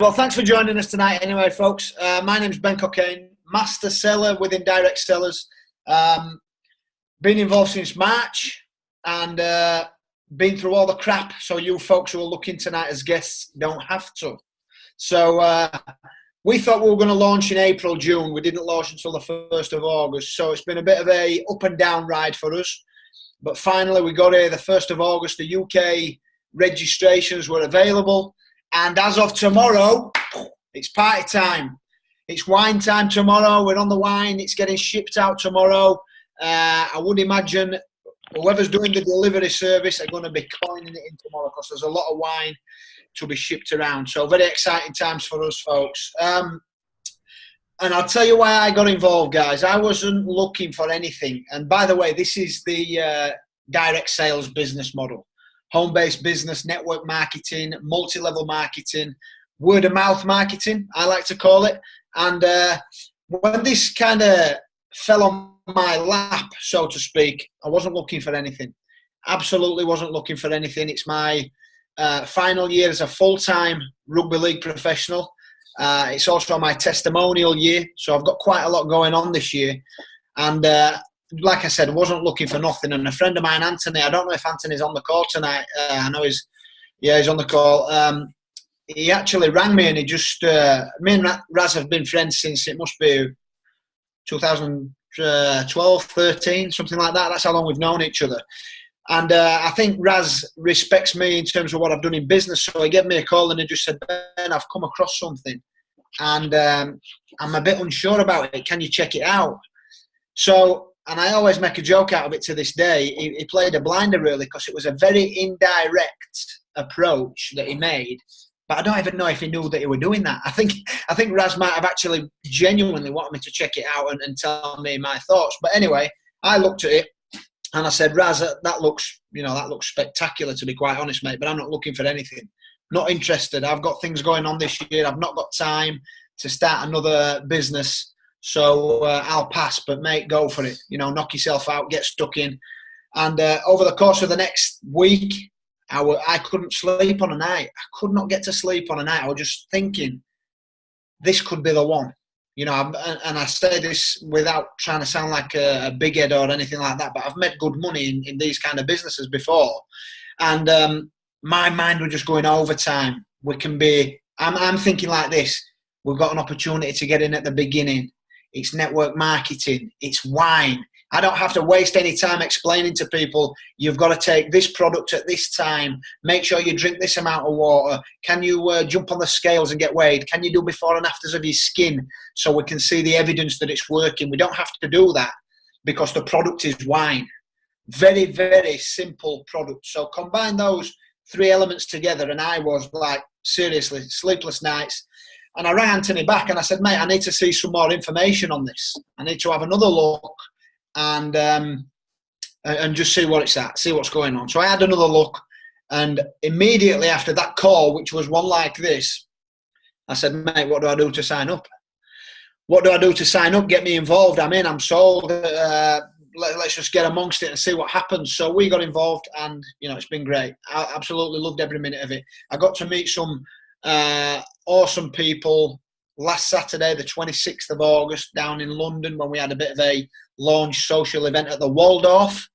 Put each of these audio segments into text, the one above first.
Well, thanks for joining us tonight anyway, folks. My name's Ben Cockayne, master seller within Direct Cellars. Been involved since March and been through all the crap, so you folks who are looking tonight as guests don't have to. So we thought we were going to launch in April, June. We didn't launch until the 1st of August, so it's been a bit of a up and down ride for us. But finally we got here the 1st of August. The UK registrations were available. And as of tomorrow, it's party time. It's wine time tomorrow. We're on the wine. It's getting shipped out tomorrow. I would imagine whoever's doing the delivery service are going to be coining it in tomorrow because there's a lot of wine to be shipped around. So very exciting times for us, folks. And I'll tell you why I got involved, guys. I wasn't looking for anything. And by the way, this is the direct sales business model. Home-based business, network marketing, multi-level marketing, word-of-mouth marketing, I like to call it. And when this kind of fell on my lap, so to speak, I wasn't looking for anything. Absolutely wasn't looking for anything. It's my final year as a full-time rugby league professional. It's also my testimonial year, so I've got quite a lot going on this year. And like I said, wasn't looking for nothing. And a friend of mine, Anthony, I don't know if Anthony's on the call tonight. I know he's on the call. He actually rang me and he just, me and Raz have been friends since it must be 2012, 13, something like that. That's how long we've known each other. And I think Raz respects me in terms of what I've done in business. So he gave me a call and he just said, Ben, I've come across something. And I'm a bit unsure about it. Can you check it out? So, and I always make a joke out of it to this day. He played a blinder really because it was a very indirect approach that he made. But I don't even know if he knew that he were doing that. I think Raz might have actually genuinely wanted me to check it out and tell me my thoughts. But anyway, I looked at it and I said, Raz, that looks spectacular, to be quite honest, mate. But I'm not looking for anything. Not interested. I've got things going on this year. I've not got time to start another business. So I'll pass, but mate, go for it. You know, knock yourself out, get stuck in. And over the course of the next week, I couldn't sleep on a night. I could not get to sleep on a night. I was just thinking, this could be the one. You know, and I say this without trying to sound like a big head or anything like that, but I've made good money in these kind of businesses before. And my mind was just going overtime. I'm thinking like this. We've got an opportunity to get in at the beginning. It's network marketing. It's wine. I don't have to waste any time explaining to people, you've got to take this product at this time. Make sure you drink this amount of water. Can you jump on the scales and get weighed? Can you do before and afters of your skin so we can see the evidence that it's working? We don't have to do that because the product is wine. Very, very simple product. So combine those three elements together and I was like, seriously, sleepless nights. And I rang Anthony back and I said, mate, I need to see some more information on this. I need to have another look and just see what it's at, see what's going on. So I had another look and immediately after that call, which was one like this, I said, mate, what do I do to sign up? What do I do to sign up? Get me involved. I'm in, I'm sold. Let's just get amongst it and see what happens. So we got involved and, you know, it's been great. I absolutely loved every minute of it. I got to meet some awesome people last Saturday, the 26th of August, down in London when we had a bit of a launch social event at the Waldorf.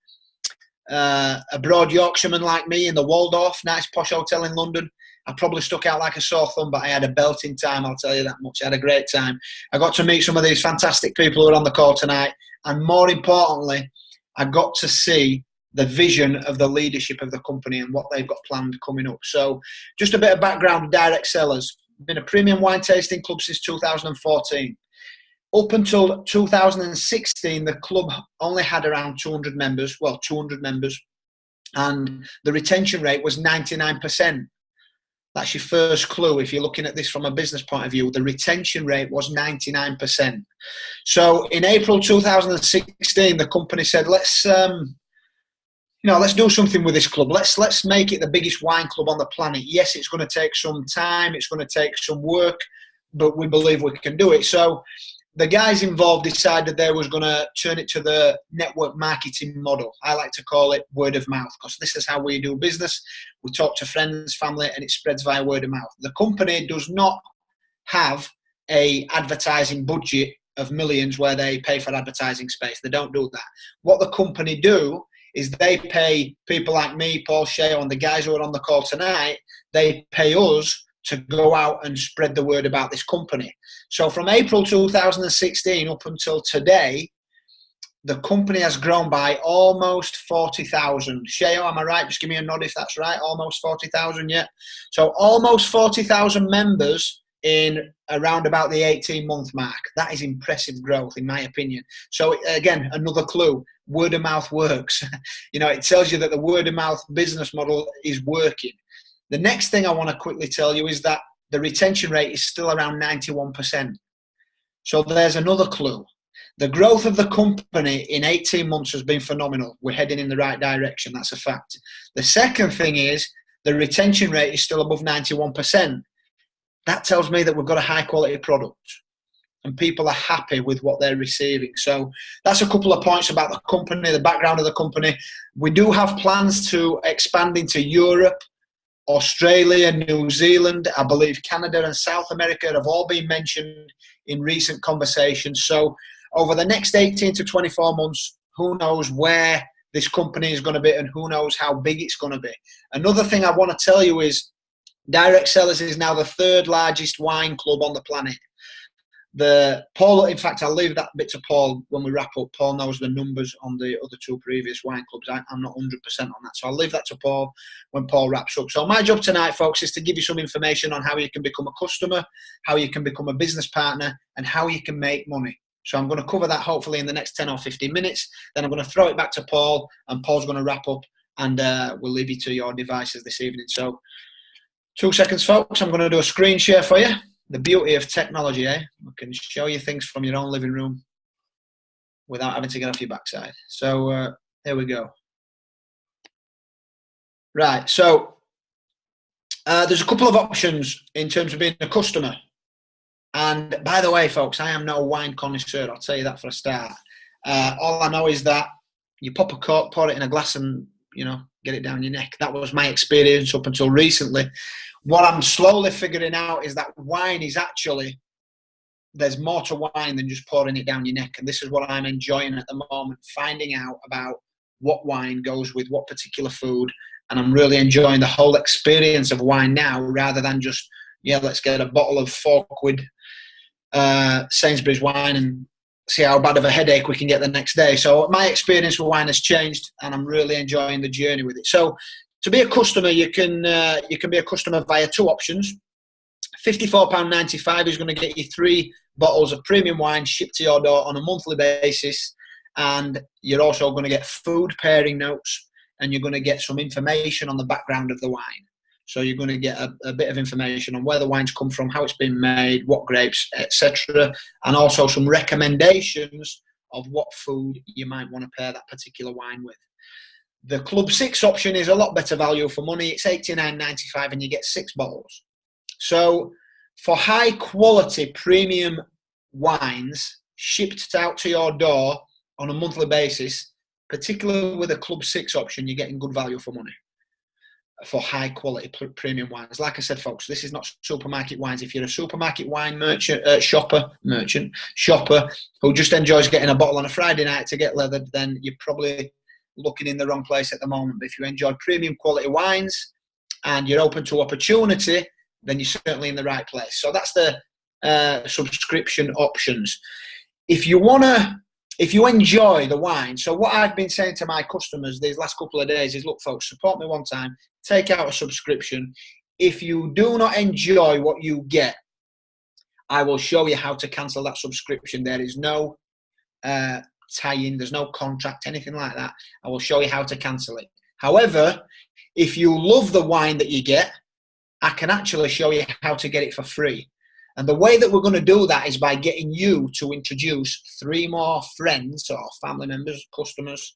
A broad Yorkshireman like me in the Waldorf, nice posh hotel in London. I probably stuck out like a sore thumb, but I had a belting time, I'll tell you that much. I had a great time. I got to meet some of these fantastic people who are on the call tonight. And more importantly, I got to see the vision of the leadership of the company and what they've got planned coming up. So just a bit of background of Direct Cellars. Been a premium wine tasting club since 2014. Up until 2016, the club only had around 200 members. Well, 200 members. And the retention rate was 99%. That's your first clue. If you're looking at this from a business point of view, the retention rate was 99%. So in April 2016, the company said, let's do something with this club. Let's make it the biggest wine club on the planet. Yes, it's going to take some time. It's going to take some work, but we believe we can do it. So the guys involved decided they was going to turn it to the network marketing model. I like to call it word of mouth, because this is how we do business. We talk to friends, family, and it spreads via word of mouth. The company does not have a advertising budget of millions where they pay for advertising space. They don't do that. What the company do is they pay people like me, Paul Sheo, and the guys who are on the call tonight, they pay us to go out and spread the word about this company. So from April 2016 up until today, the company has grown by almost 40,000. Sheo, am I right? Just give me a nod if that's right. Almost 40,000, yeah. So almost 40,000 members in around about the 18-month mark. That is impressive growth, in my opinion. So again, another clue, word of mouth works. You know, it tells you that the word of mouth business model is working. The next thing I want to quickly tell you is that the retention rate is still around 91%. So there's another clue. The growth of the company in 18 months has been phenomenal. We're heading in the right direction. That's a fact. The second thing is the retention rate is still above 91%. That tells me that we've got a high quality product and people are happy with what they're receiving. So that's a couple of points about the company, the background of the company. We do have plans to expand into Europe, Australia, New Zealand, I believe Canada and South America have all been mentioned in recent conversations. So over the next 18 to 24 months, who knows where this company is going to be and who knows how big it's going to be. Another thing I want to tell you is Direct Cellars is now the third largest wine club on the planet. Paul, in fact, I'll leave that bit to Paul when we wrap up. Paul knows the numbers on the other two previous wine clubs. I'm not 100% on that. So I'll leave that to Paul when Paul wraps up. So my job tonight, folks, is to give you some information on how you can become a customer, how you can become a business partner, and how you can make money. So I'm going to cover that hopefully in the next 10 or 15 minutes. Then I'm going to throw it back to Paul, and Paul's going to wrap up, and we'll leave you to your devices this evening. So 2 seconds, folks. I'm going to do a screen share for you. The beauty of technology, eh? We can show you things from your own living room without having to get off your backside. So here we go. Right, so there's a couple of options in terms of being a customer. And by the way, folks, I am no wine connoisseur. I'll tell you that for a start. All I know is that you pop a cork, pour it in a glass and, you know, get it down your neck. That was my experience up until recently. What I'm slowly figuring out is that wine is actually, there's more to wine than just pouring it down your neck. And this is what I'm enjoying at the moment, finding out about what wine goes with what particular food. And I'm really enjoying the whole experience of wine now, rather than just, yeah, let's get a bottle of £4 Sainsbury's wine and see how bad of a headache we can get the next day. So my experience with wine has changed, and I'm really enjoying the journey with it. So to be a customer, you can be a customer via two options. £54.95 is going to get you 3 bottles of premium wine shipped to your door on a monthly basis, and you're also going to get food pairing notes, and you're going to get some information on the background of the wine. So you're going to get a bit of information on where the wines come from, how it's been made, what grapes, etc., and also some recommendations of what food you might want to pair that particular wine with. The Club 6 option is a lot better value for money. It's $89.95 and you get 6 bottles. So for high quality premium wines shipped out to your door on a monthly basis, particularly with a Club 6 option, you're getting good value for money for high quality premium wines. Like I said, folks, this is not supermarket wines. If you're a supermarket wine shopper who just enjoys getting a bottle on a Friday night to get leathered, then you're probably looking in the wrong place at the moment. But if you enjoy premium quality wines and you're open to opportunity, then you're certainly in the right place. So that's the subscription options. If you enjoy the wine, so what I've been saying to my customers these last couple of days is, look, folks, support me one time, take out a subscription. If you do not enjoy what you get, I will show you how to cancel that subscription. There is no tie-in, there's no contract, anything like that. I will show you how to cancel it. However, if you love the wine that you get, I can actually show you how to get it for free. And the way that we're going to do that is by getting you to introduce 3 more friends or family members, customers,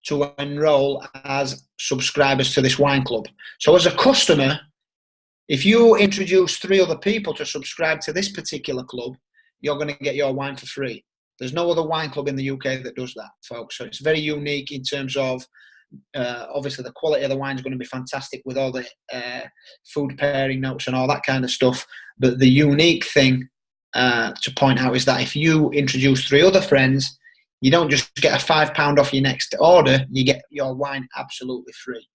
to enroll as subscribers to this wine club. So as a customer, if you introduce 3 other people to subscribe to this particular club, you're going to get your wine for free. There's no other wine club in the UK that does that, folks. So it's very unique in terms of, obviously, the quality of the wine is going to be fantastic with all the food pairing notes and all that kind of stuff. But the unique thing to point out is that if you introduce 3 other friends, you don't just get a £5 off your next order, you get your wine absolutely free.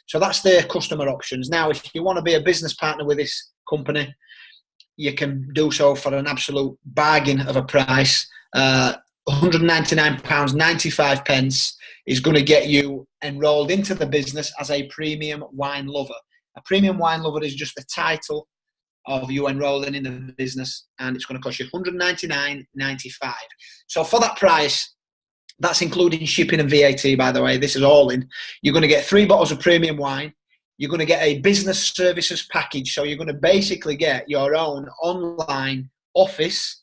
So that's the customer options. Now, if you want to be a business partner with this company, you can do so for an absolute bargain of a price. £199.95 is going to get you enrolled into the business as a premium wine lover. A premium wine lover is just the title of you enrolling in the business, and it's going to cost you £199.95. So for that price, that's including shipping and VAT, by the way. This is all in. You're going to get 3 bottles of premium wine. You're going to get a business services package. So you're going to basically get your own online office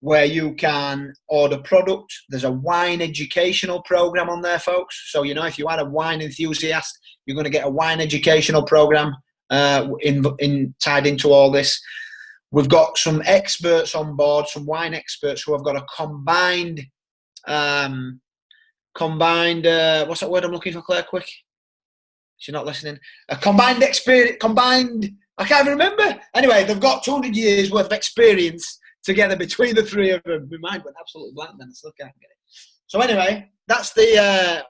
where you can order product. There's a wine educational program on there, folks. So, you know, if you are a wine enthusiast, you're going to get a wine educational program tied into all this. We've got some experts on board, some wine experts who have got a combined what's that word I'm looking for, Claire, quick? She's not listening. A combined experience, I can't even remember. Anyway, they've got 200 years worth of experience together between the 3 of them. My mind went absolutely blank then, I still can't get it. So anyway, that's the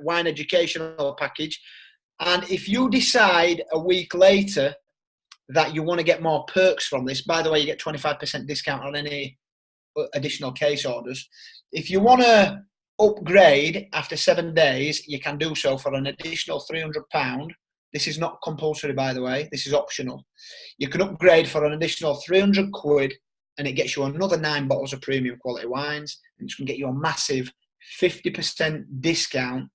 wine educational package. And if you decide a week later that you want to get more perks from this, by the way, you get 25% discount on any additional case orders. If you want to upgrade after 7 days, you can do so for an additional £300. This is not compulsory, by the way. This is optional. You can upgrade for an additional £300, and it gets you another 9 bottles of premium quality wines, and it's going to get you a massive 50% discount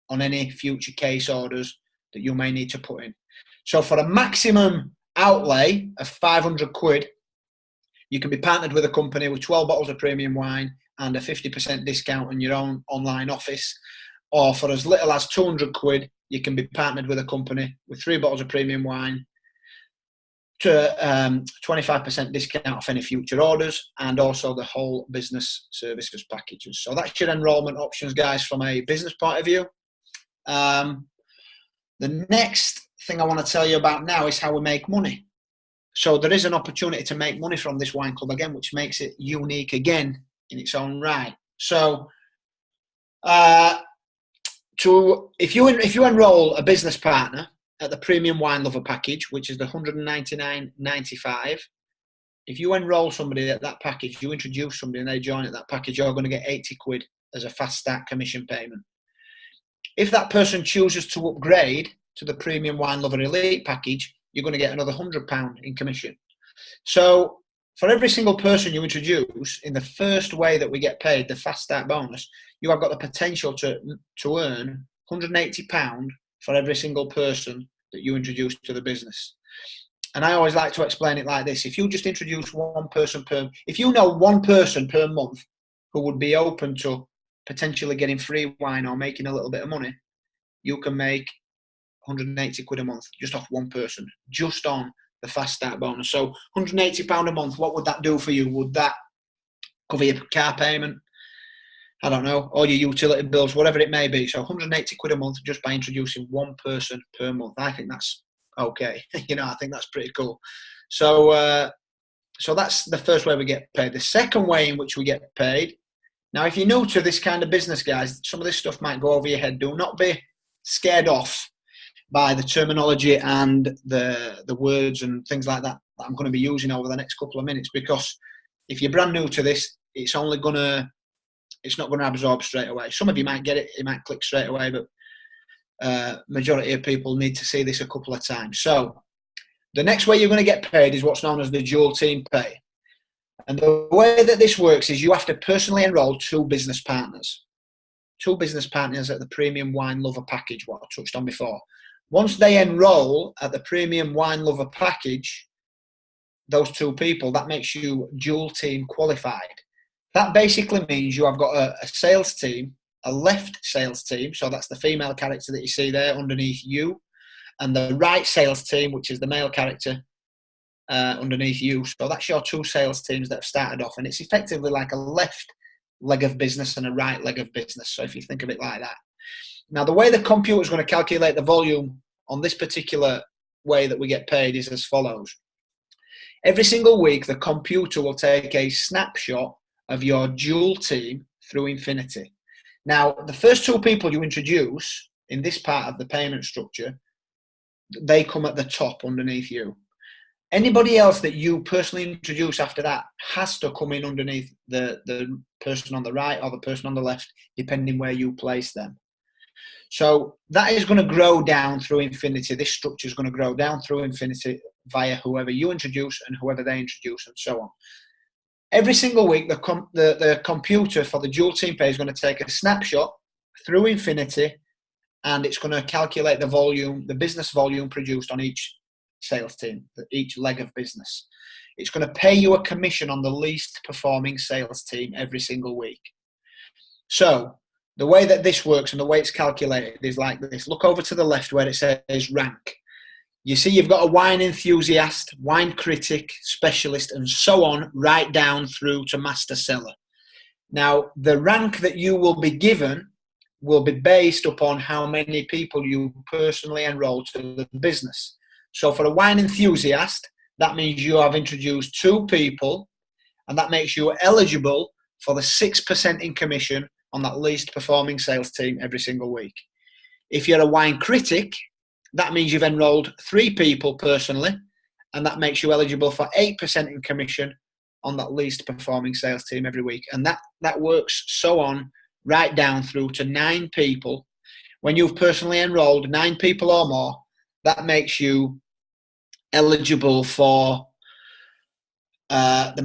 on any future case orders that you may need to put in. So for a maximum outlay of £500, you can be partnered with a company with 12 bottles of premium wine and a 50% discount on your own online office. Or for as little as £200, you can be partnered with a company with 3 bottles of premium wine to 25% discount off any future orders, and also the whole business services packages. So that's your enrollment options, guys, from a business point of view. The next thing I want to tell you about now is how we make money. So there is an opportunity to make money from this wine club again, which makes it unique again in its own right. So if you enroll a business partner at the premium wine lover package, which is the £199.95, if you enroll somebody at that package, you introduce somebody and they join at that package, you're going to get £80 as a fast start commission payment. If that person chooses to upgrade to the premium wine lover elite package, you're going to get another £100 in commission. So for every single person you introduce, in the first way that we get paid, the fast start bonus, you have got the potential to earn £180 for every single person that you introduce to the business. And I always like to explain it like this. If you just introduce if you know one person per month who would be open to potentially getting free wine or making a little bit of money, you can make £180 a month just off one person, just on the fast start bonus. So £180 a month, what would that do for you? Would that cover your car payment? I don't know, or your utility bills, whatever it may be. So £180 a month just by introducing one person per month. I think that's okay. I think that's pretty cool. So so that's the first way we get paid. The second way in which we get paid, now if you're new to this kind of business, guys, some of this stuff might go over your head. Do not be scared off by the terminology and the words and things like that I'm going to be using over the next couple of minutes, because if you're brand new to this, it's not going to absorb straight away. Some of you might get it, it might click straight away, but majority of people need to see this a couple of times. So the next way you're going to get paid is what's known as the dual team pay. And the way that this works is you have to personally enroll 2 business partners. 2 business partners at the premium wine lover package, what I touched on before. Once they enroll at the premium wine lover package, those 2 people, that makes you dual team qualified. That basically means you have got a sales team, a left sales team, so that's the female character that you see there underneath you, and the right sales team, which is the male character, underneath you. So that's your 2 sales teams that have started off, and it's effectively like a left leg of business and a right leg of business. So if you think of it like that. Now, the way the computer is going to calculate the volume on this particular way that we get paid is as follows. Every single week, the computer will take a snapshot of your dual team through infinity. Now, the first 2 people you introduce in this part of the payment structure, they come at the top underneath you. Anybody else that you personally introduce after that has to come in underneath the person on the right or the person on the left, depending where you place them. So that is going to grow down through infinity. This structure is going to grow down through infinity via whoever you introduce and whoever they introduce, and so on. Every single week, the computer for the dual team pay is going to take a snapshot through infinity, and it's going to calculate the volume, the business volume produced on each sales team, each leg of business. It's going to pay you a commission on the least performing sales team every single week. So the way that this works and the way it's calculated is like this. Look over to the left where it says rank. You see you've got a wine enthusiast, wine critic, specialist, and so on, right down through to master seller. Now, the rank that you will be given will be based upon how many people you personally enroll to the business. So for a wine enthusiast, that means you have introduced 2 people, and that makes you eligible for the 6% in commission on that least performing sales team every single week. If you're a wine critic, that means you've enrolled 3 people personally, and that makes you eligible for 8% in commission on that least performing sales team every week. And that works so on right down through to 9 people. When you've personally enrolled 9 people or more, that makes you eligible for the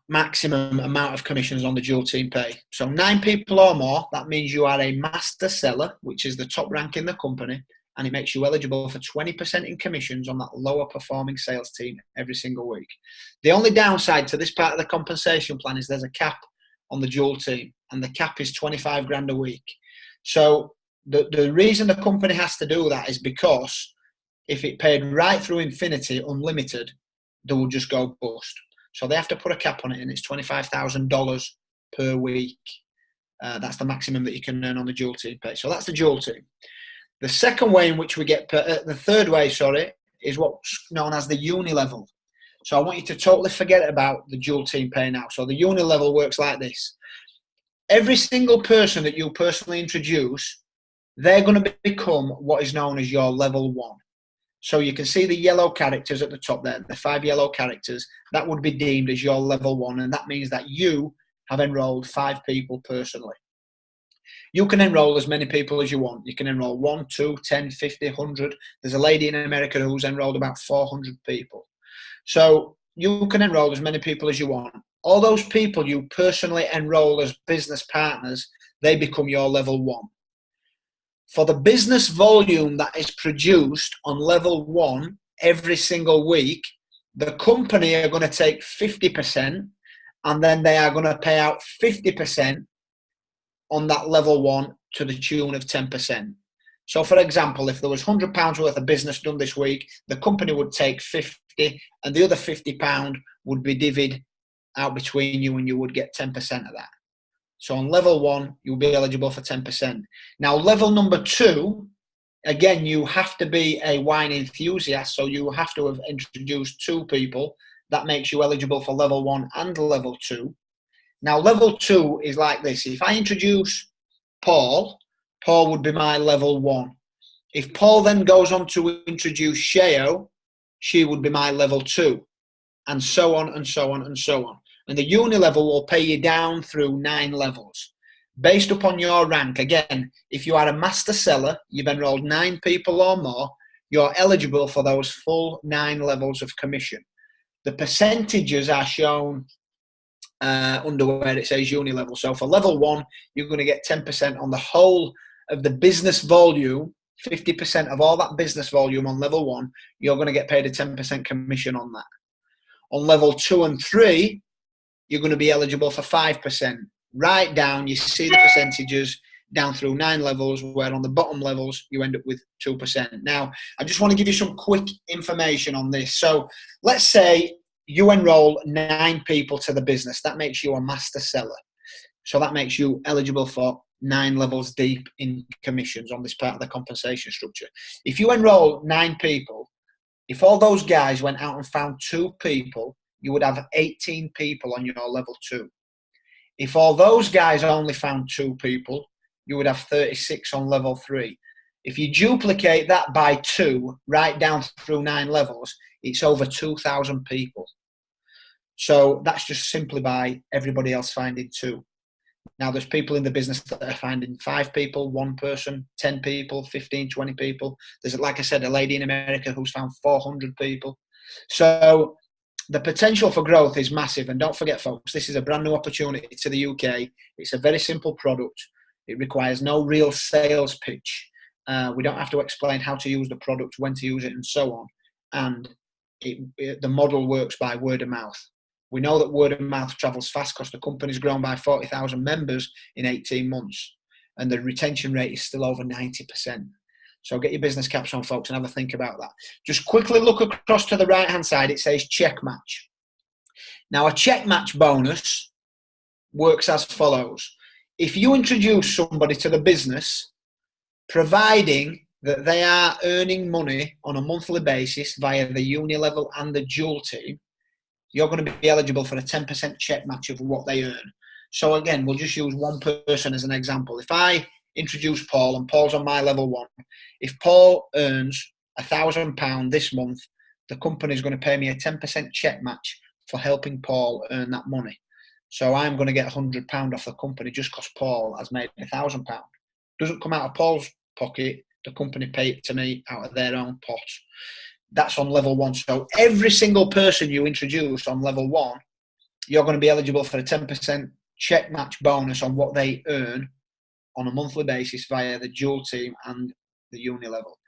maximum amount of commissions on the dual team pay. So 9 people or more, that means you are a master seller, which is the top rank in the company, and it makes you eligible for 20% in commissions on that lower performing sales team every single week. The only downside to this part of the compensation plan is there's a cap on the dual team, and the cap is 25 grand a week. So the reason the company has to do that is because if it paid right through infinity, unlimited, they will just go bust. So they have to put a cap on it, and it's $25,000 per week. That's the maximum that you can earn on the dual team pay. So that's the dual team. The second way in which we get, the third way, is what's known as the uni level. So I want you to totally forget about the dual team pay now. So the uni level works like this. Every single person that you personally introduce, they're going to become what is known as your level 1. So you can see the yellow characters at the top there, the 5 yellow characters. That would be deemed as your level 1, and that means that you have enrolled 5 people personally. You can enroll as many people as you want. You can enroll 1, 2, 10, 50, 100. There's a lady in America who's enrolled about 400 people. So you can enroll as many people as you want. All those people you personally enroll as business partners, they become your level 1. For the business volume that is produced on level 1 every single week, the company are going to take 50%, and then they are going to pay out 50% on that level 1 to the tune of 10%. So for example, if there was £100 worth of business done this week, the company would take 50, and the other £50 would be divvied out between you, and you would get 10% of that. So on level 1, you'll be eligible for 10%. Now, level number 2, again, you have to be a wine enthusiast, so you have to have introduced 2 people. That makes you eligible for level 1 and level 2. Now, level 2 is like this. If I introduce Paul, Paul would be my level 1. If Paul then goes on to introduce Sheo, she would be my level 2, and so on and so on and so on. And the uni level will pay you down through 9 levels. Based upon your rank, again, if you are a master seller, you've enrolled 9 people or more, you're eligible for those full 9 levels of commission. The percentages are shown under where it says uni level. So for level 1, you're going to get 10% on the whole of the business volume, 50% of all that business volume on level 1, you're going to get paid a 10% commission on that. On level 2 and 3, you're going to be eligible for 5%. Right down, you see the percentages. down through 9 levels, where on the bottom levels you end up with 2%. Now, I just want to give you some quick information on this. So let's say you enroll 9 people to the business. That makes you a master seller. So that makes you eligible for 9 levels deep in commissions on this part of the compensation structure. If you enroll 9 people, if all those guys went out and found 2 people, you would have 18 people on your level 2. If all those guys only found 2 people, you would have 36 on level 3. If you duplicate that by 2, right down through 9 levels, it's over 2,000 people. So that's just simply by everybody else finding 2. Now, there's people in the business that are finding 5 people, 1 person, 10 people, 15, 20 people. There's, like I said, a lady in America who's found 400 people. So the potential for growth is massive. And don't forget, folks, this is a brand new opportunity to the UK. It's a very simple product. It requires no real sales pitch. We don't have to explain how to use the product, when to use it, and so on. And the model works by word of mouth. We know that word of mouth travels fast because the company's grown by 40,000 members in 18 months. And the retention rate is still over 90%. So get your business caps on, folks, and have a think about that. Just quickly look across to the right-hand side. It says check match. Now, a check match bonus works as follows. If you introduce somebody to the business, providing that they are earning money on a monthly basis via the uni level and the dual team, you're going to be eligible for a 10% check match of what they earn. So again, we'll just use one person as an example. If I introduce Paul and Paul's on my level 1, if Paul earns £1,000 this month, the company is going to pay me a 10% check match for helping Paul earn that money. So I'm going to get £100 off the company just because Paul has made £1,000. Doesn't come out of Paul's pocket. The company pay it to me out of their own pot. That's on level 1. So every single person you introduce on level 1, you're going to be eligible for a 10% check match bonus on what they earn on a monthly basis via the dual team and the uni level.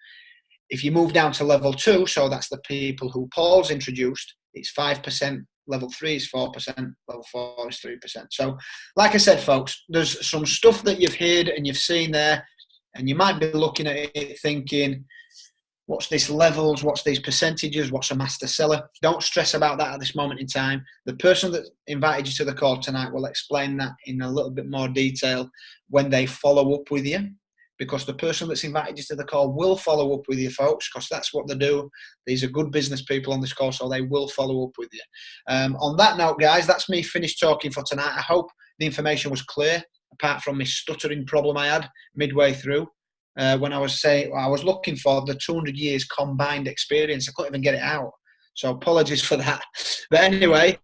If you move down to level 2, so that's the people who Paul's introduced, it's 5%, level 3 is 4%, level 4 is 3%. So like I said, folks, there's some stuff that you've heard and you've seen there, and you might be looking at it thinking, what's this levels? What's these percentages? What's a master seller? Don't stress about that at this moment in time. The person that invited you to the call tonight will explain that in a little bit more detail when they follow up with you, because the person that's invited you to the call will follow up with you, folks, because that's what they do. These are good business people on this call, so they will follow up with you. On that note, guys, that's me finished talking for tonight. I hope the information was clear, apart from my stuttering problem I had midway through. When I was looking for the 200 years combined experience. I couldn't even get it out. So apologies for that. But anyway,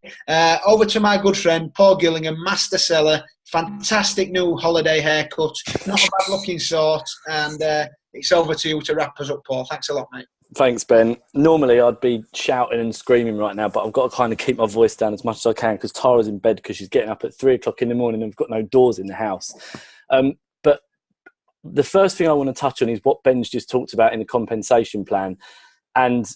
over to my good friend, Paul Gillingham, master seller, fantastic new holiday haircut, not a bad looking sort. And it's over to you to wrap us up, Paul. Thanks a lot, mate. Thanks, Ben. Normally I'd be shouting and screaming right now, but I've got to kind of keep my voice down as much as I can because Tara's in bed because she's getting up at 3 o'clock in the morning and we've got no doors in the house. But the first thing I want to touch on is what Ben's just talked about in the compensation plan. And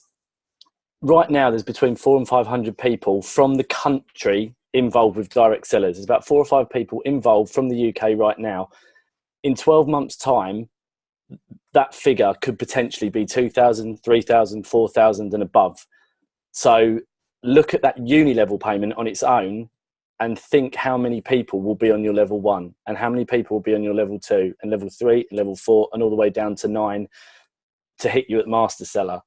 right now there's between 400 and 500 people from the country involved with direct sellers. There's about 4 or 5 people involved from the UK right now. In 12 months' time, that figure could potentially be 2,000, 3,000, 4,000 and above. So look at that uni level payment on its own and think how many people will be on your level 1 and how many people will be on your level 2 and level 3 and level 4 and all the way down to 9 to hit you at master seller.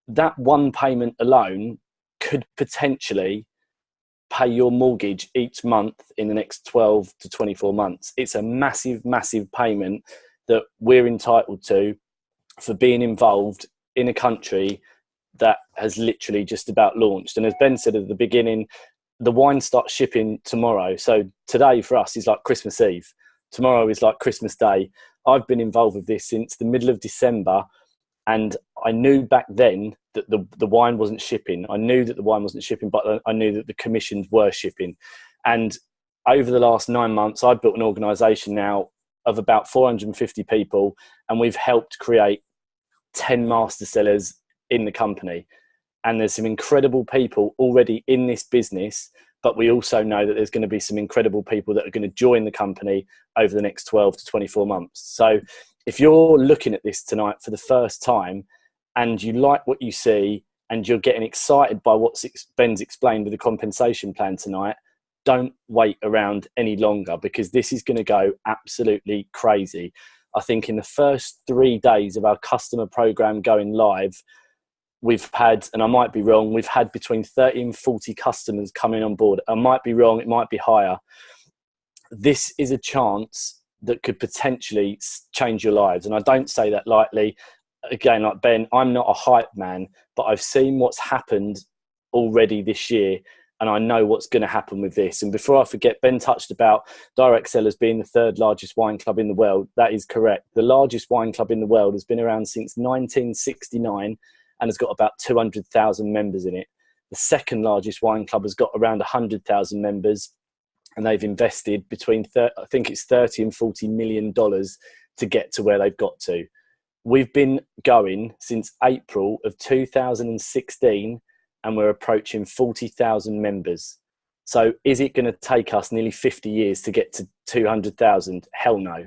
That one payment alone could potentially pay your mortgage each month in the next 12 to 24 months. It's a massive, massive payment that we're entitled to for being involved in a country that has literally just about launched. And as Ben said at the beginning, the wine starts shipping tomorrow. So today for us is like Christmas Eve. Tomorrow is like Christmas Day. I've been involved with this since the middle of December. And I knew back then that the wine wasn't shipping. I knew that the wine wasn't shipping, but I knew that the commissions were shipping. And over the last 9 months, I've built an organisation now of about 450 people, and we've helped create 10 master sellers in the company. And there's some incredible people already in this business but we also know that there's going to be some incredible people that are going to join the company over the next 12 to 24 months. So if you're looking at this tonight for the first time and you like what you see and you're getting excited by what Ben's explained with the compensation plan tonight, don't wait around any longer, because this is going to go absolutely crazy. I think in the first 3 days of our customer program going live, we've had, and I might be wrong, we've had between 30 and 40 customers coming on board. I might be wrong, it might be higher. This is a chance that could potentially change your lives. And I don't say that lightly. Again, like Ben, I'm not a hype man, but I've seen what's happened already this year, and I know what's going to happen with this. And before I forget, Ben touched about Direct Cellars being the 3rd largest wine club in the world. That is correct. The largest wine club in the world has been around since 1969 and has got about 200,000 members in it. The 2nd largest wine club has got around 100,000 members, and they've invested between, I think it's $30 and $40 million to get to where they've got to. We've been going since April of 2016, and we're approaching 40,000 members. So is it going to take us nearly 50 years to get to 200,000? Hell no.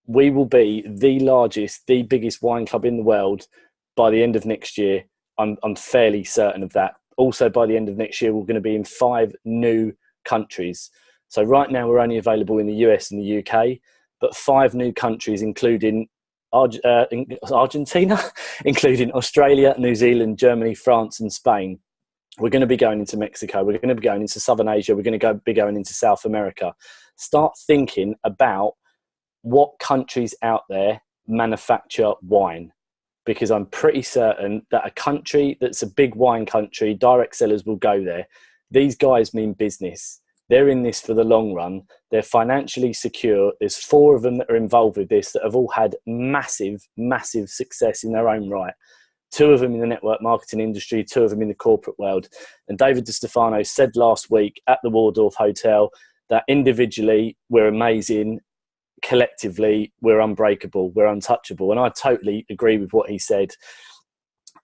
We will be the largest, the biggest wine club in the world by the end of next year. I'm fairly certain of that. Also, by the end of next year, we're going to be in 5 new countries. So right now, we're only available in the US and the UK, but 5 new countries, including Argentina, including Australia, New Zealand, Germany, France, and Spain. We're going to be going into Mexico. We're going to be going into Southern Asia. We're going to be going into South America. Start thinking about what countries out there manufacture wine, because I'm pretty certain that a country that's a big wine country, Direct Cellars will go there. These guys mean business. They're in this for the long run. They're financially secure. There's 4 of them that are involved with this that have all had massive, massive success in their own right. 2 of them in the network marketing industry, 2 of them in the corporate world. And David DiStefano said last week at the Waldorf Hotel that individually we're amazing, collectively we're unbreakable, we're untouchable. And I totally agree with what he said.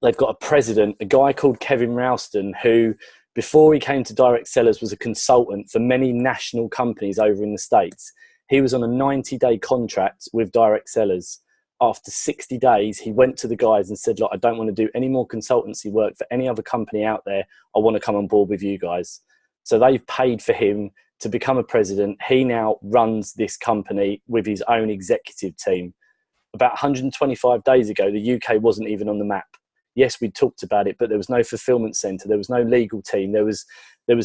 They've got a president, a guy called Kevin Ralston, who before he came to Direct Cellars was a consultant for many national companies over in the States. He was on a 90-day contract with Direct Cellars. After 60 days, he went to the guys and said, look, I don't want to do any more consultancy work for any other company out there. I want to come on board with you guys. So they've paid for him to become a president. He now runs this company with his own executive team. About 125 days ago, the UK wasn't even on the map. Yes, we talked about it, but there was no fulfillment centre. There was no legal team. There was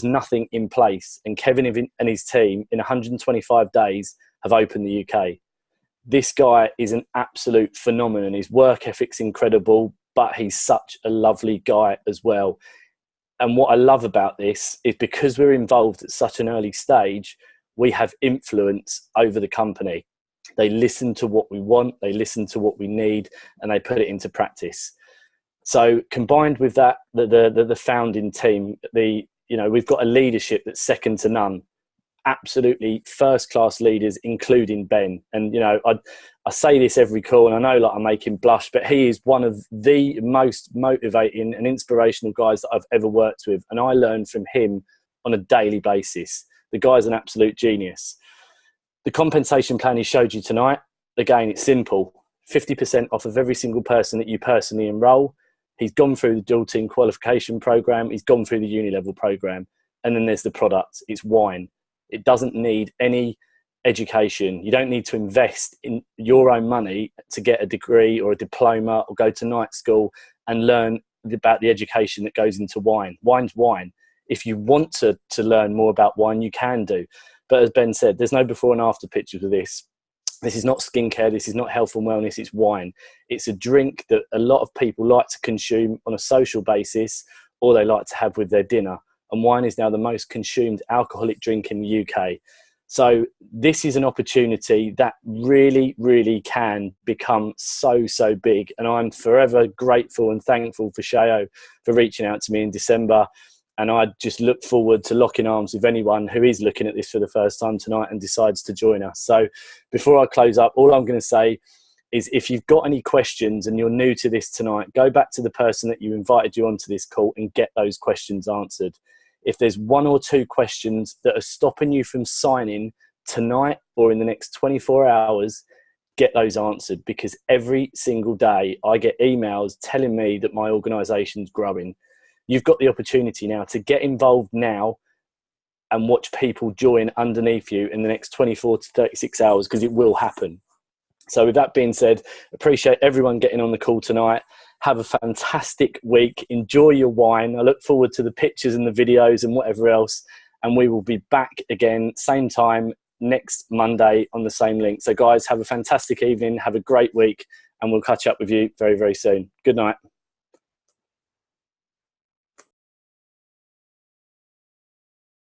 nothing in place. And Kevin and his team, in 125 days, have opened the UK. This guy is an absolute phenomenon. His work ethic's incredible, but he's such a lovely guy as well. And what I love about this is because we're involved at such an early stage, we have influence over the company. They listen to what we want, they listen to what we need, and they put it into practice. So combined with that, the founding team, we've got a leadership that's second to none. Absolutely first-class leaders, including Ben. And, I say this every call, and I know I make him blush, but he is one of the most motivating and inspirational guys that I've ever worked with. And I learn from him on a daily basis. The guy's an absolute genius. The compensation plan he showed you tonight, again, it's simple. 50% off of every single person that you personally enroll. He's gone through the dual team qualification program. He's gone through the uni level program. And then there's the product. It's wine. It doesn't need any education. You don't need to invest in your own money to get a degree or a diploma or go to night school and learn about the education that goes into wine. Wine's wine. If you want to learn more about wine, you can do. But as Ben said, there's no before and after pictures of this. This is not skincare. This is not health and wellness. It's wine. It's a drink that a lot of people like to consume on a social basis, or they like to have with their dinner. And wine is now the most consumed alcoholic drink in the UK. So this is an opportunity that really, really can become so, so big. And I'm forever grateful and thankful for Shayo for reaching out to me in December. And I just look forward to locking arms with anyone who is looking at this for the first time tonight and decides to join us. So before I close up, all I'm going to say is if you've got any questions and you're new to this tonight, go back to the person that you invited you onto this call and get those questions answered. If there's 1 or 2 questions that are stopping you from signing tonight or in the next 24 hours, get those answered, because every single day I get emails telling me that my organisation's growing. You've got the opportunity now to get involved now and watch people join underneath you in the next 24 to 36 hours, because it will happen. So with that being said, appreciate everyone getting on the call tonight. Have a fantastic week. Enjoy your wine. I look forward to the pictures and the videos and whatever else. And we will be back again, same time, next Monday on the same link. So guys, have a fantastic evening. Have a great week. And we'll catch up with you very, very soon. Good night.